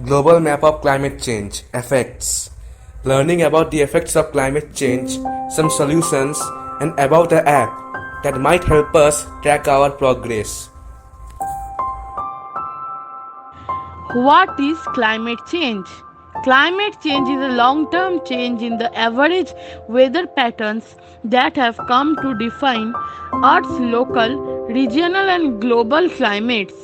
Global Map of Climate Change Effects. Learning about the effects of climate change, some solutions, and about the app that might help us track our progress. What is climate change? Climate change is a long term change in the average weather patterns that have come to define Earth's local, regional, and global climates.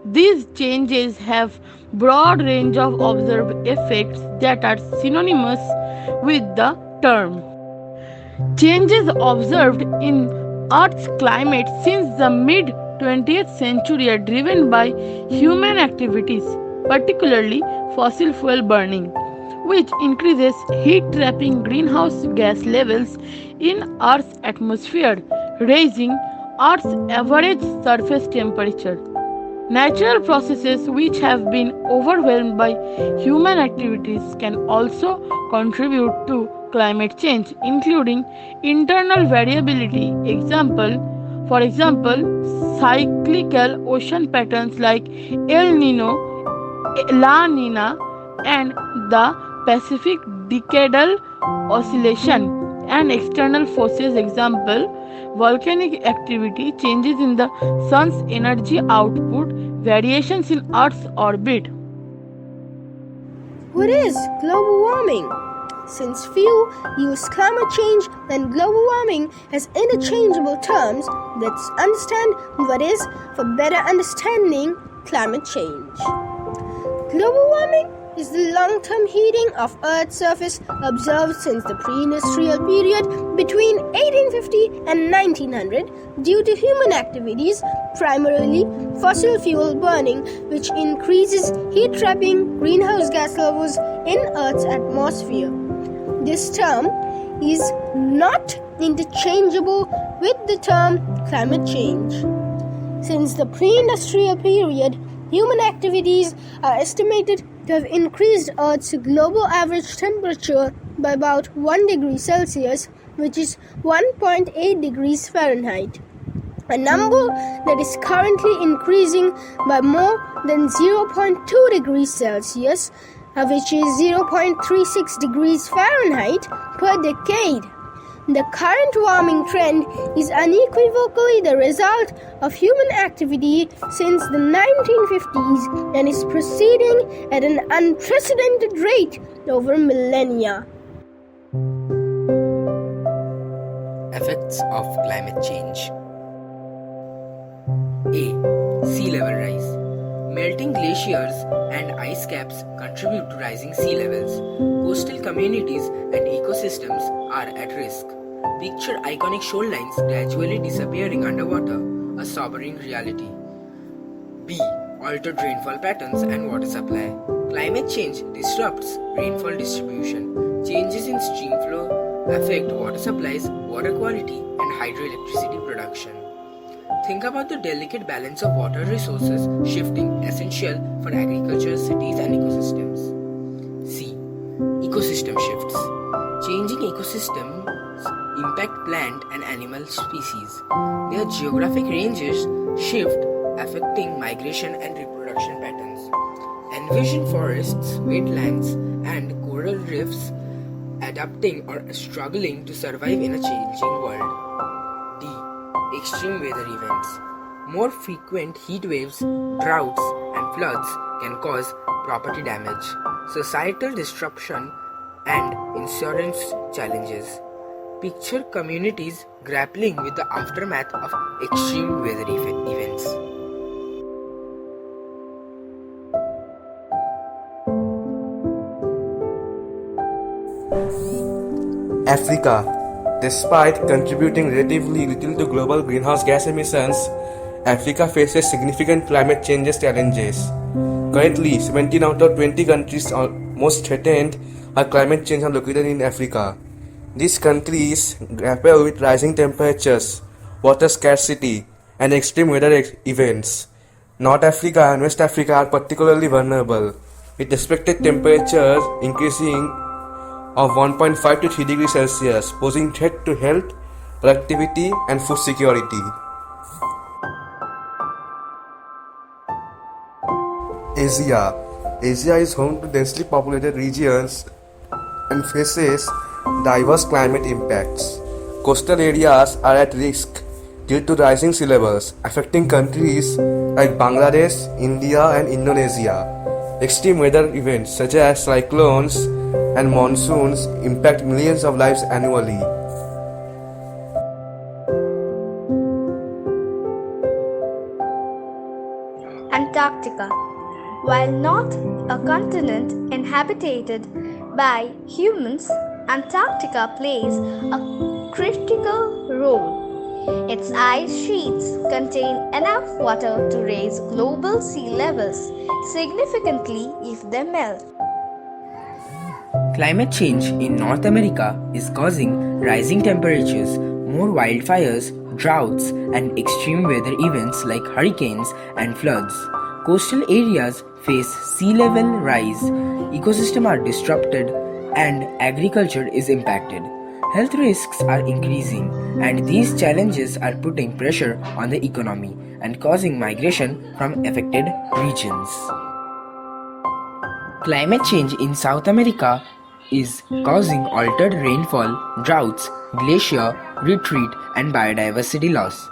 These changes have broad range of observed effects that are synonymous with the term. Changes observed in Earth's climate since the mid 20th century are driven by human activities, particularly fossil fuel burning, which increases heat trapping greenhouse gas levels in Earth's atmosphere, raising Earth's average surface temperature. Natural processes which have been overwhelmed by human activities can also contribute to climate change, including internal variability. For example, cyclical ocean patterns like El Nino, La Nina, and the Pacific Decadal Oscillation, and external forces. Example, volcanic activity, changes in the sun's energy output, variations in Earth's orbit. What is global warming? Since few use climate change and global warming as interchangeable terms, let's understand what is for better understanding climate change. Global warming is the long-term heating of Earth's surface observed since the pre-industrial period between 1850 and 1900 due to human activities, primarily fossil fuel burning, which increases heat-trapping greenhouse gas levels in Earth's atmosphere. This term is not interchangeable with the term climate change. Since the pre-industrial period, human activities are estimated to have increased Earth's global average temperature by about 1 degree Celsius, which is 1.8 degrees Fahrenheit. A number that is currently increasing by more than 0.2 degrees Celsius, which is 0.36 degrees Fahrenheit per decade. The current warming trend is unequivocally the result of human activity since the 1950s and is proceeding at an unprecedented rate over millennia. Effects of climate change. A. Sea level rise. Melting glaciers and ice caps contribute to rising sea levels. Coastal communities and ecosystems are at risk. Picture iconic shorelines gradually disappearing underwater, a sobering reality. B. Altered rainfall patterns and water supply. Climate change disrupts rainfall distribution. Changes in stream flow affect water supplies, water quality, and hydroelectricity production. Think about the delicate balance of water resources shifting, essential for agriculture, cities, and ecosystems. C. Ecosystem shifts. Changing ecosystems impact plant and animal species. Their geographic ranges shift, affecting migration and reproduction patterns. Envision forests, wetlands, and coral reefs adapting or struggling to survive in a changing world. D. Extreme weather events. More frequent heat waves, droughts, and floods can cause property damage, societal disruption, and insurance challenges. Picture communities grappling with the aftermath of extreme weather events. Africa. Despite contributing relatively little to global greenhouse gas emissions, Africa faces significant climate change challenges. Currently, 17 out of 20 countries most threatened by climate change are located in Africa. These countries grapple with rising temperatures, water scarcity, and extreme weather events. North Africa and West Africa are particularly vulnerable, with expected temperatures increasing of 1.5 to 3 degrees Celsius, posing threat to health, productivity, and food security. Asia. Asia is home to densely populated regions and faces diverse climate impacts. Coastal areas are at risk due to rising sea levels, affecting countries like Bangladesh, India, and Indonesia. Extreme weather events such as cyclones and monsoons impact millions of lives annually. Antarctica. While not a continent inhabited by humans, Antarctica plays a critical role. Its ice sheets contain enough water to raise global sea levels significantly if they melt. Climate change in North America is causing rising temperatures, more wildfires, droughts, and extreme weather events like hurricanes and floods. Coastal areas face sea level rise, ecosystems are disrupted, and agriculture is impacted. Health risks are increasing, and these challenges are putting pressure on the economy and causing migration from affected regions. Climate change in South America is causing altered rainfall, droughts, glacier retreat, and biodiversity loss.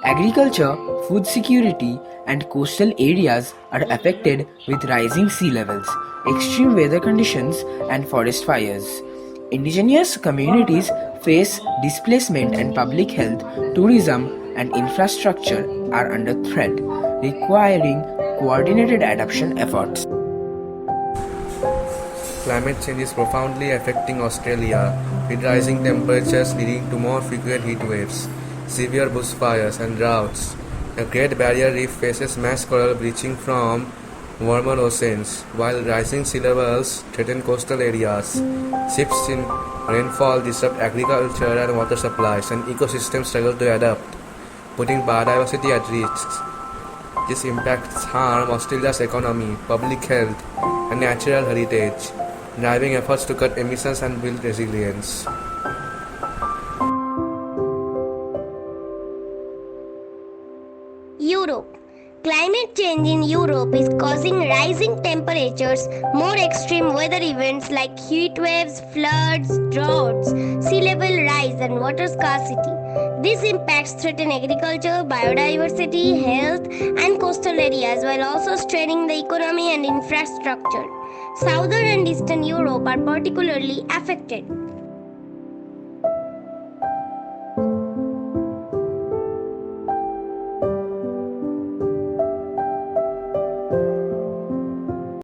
Agriculture, food security, and coastal areas are affected with rising sea levels, extreme weather conditions, and forest fires. Indigenous communities face displacement, and public health, tourism, and infrastructure are under threat, requiring coordinated adaptation efforts. Climate change is profoundly affecting Australia, with rising temperatures leading to more frequent heat waves, severe bushfires, and droughts. The Great Barrier Reef faces mass coral bleaching from warmer oceans, while rising sea levels threaten coastal areas. Shifts in rainfall disrupt agriculture and water supplies, and ecosystems struggle to adapt, putting biodiversity at risk. These impacts harm Australia's economy, public health, and natural heritage, driving efforts to cut emissions and build resilience. Europe. Climate change in Europe is causing rising temperatures, more extreme weather events like heat waves, floods, droughts, sea level rise, and water scarcity. These impacts threaten agriculture, biodiversity, health, and coastal areas while also straining the economy and infrastructure. Southern and Eastern Europe are particularly affected.